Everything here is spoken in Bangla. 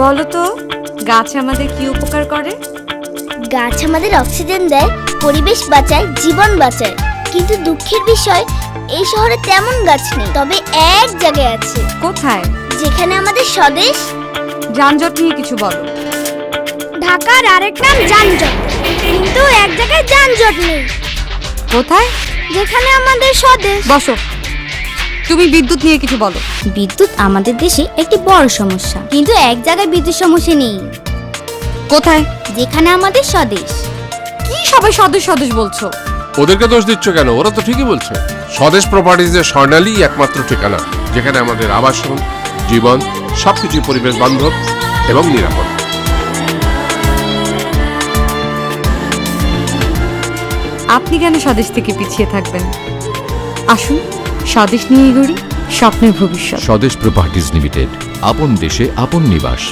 বলো তো, গাছ আমাদের কি উপকার করে? গাছ আমাদের অক্সিজেন দেয়, পরিবেশ বাঁচায়, জীবন বাঁচায়। কিন্তু দুঃখের বিষয়, এই শহরে তেমন গাছ নেই। তবে এক জায়গায় আছে। কোথায়? যেখানে আমাদের স্বদেশ। যানজট নিয়ে কিছু বলো। ঢাকার আরেক নাম যানজট, কিন্তু এক জায়গায় যানজট নেই। কোথায়? যেখানে আমাদের স্বদেশ। বসো, তুমি বিদ্যুৎ নিয়ে কিছু বলো। বিদ্যুৎ আমাদের দেশে একটি বড় সমস্যা, কিন্তু এক জায়গায় বিদ্যুৎ সমস্যা নেই। কোথায়? যেখানে আমাদের স্বদেশ। কি সবাই স্বদেশ স্বদেশ বলছো? ওদেরকে দোষ দিচ্ছ কেন? ওরা তো ঠিকই বলছে। স্বদেশ প্রপার্টিজের স্বর্ণালী একমাত্র ঠিকানা, যেখানে আমাদের আবাসন, জীবন সবকিছু পরিবেশ বান্ধব এবং নিরাপদ। আপনি কেন স্বদেশ থেকে পিছিয়ে থাকবেন? আসুন, স্বদেশ নিয়ে গড়ি স্বপ্নের ভবিষ্যৎ। স্বদেশ প্রপার্টিজ লিমিটেড, আপন দেশে আপন নিবাস।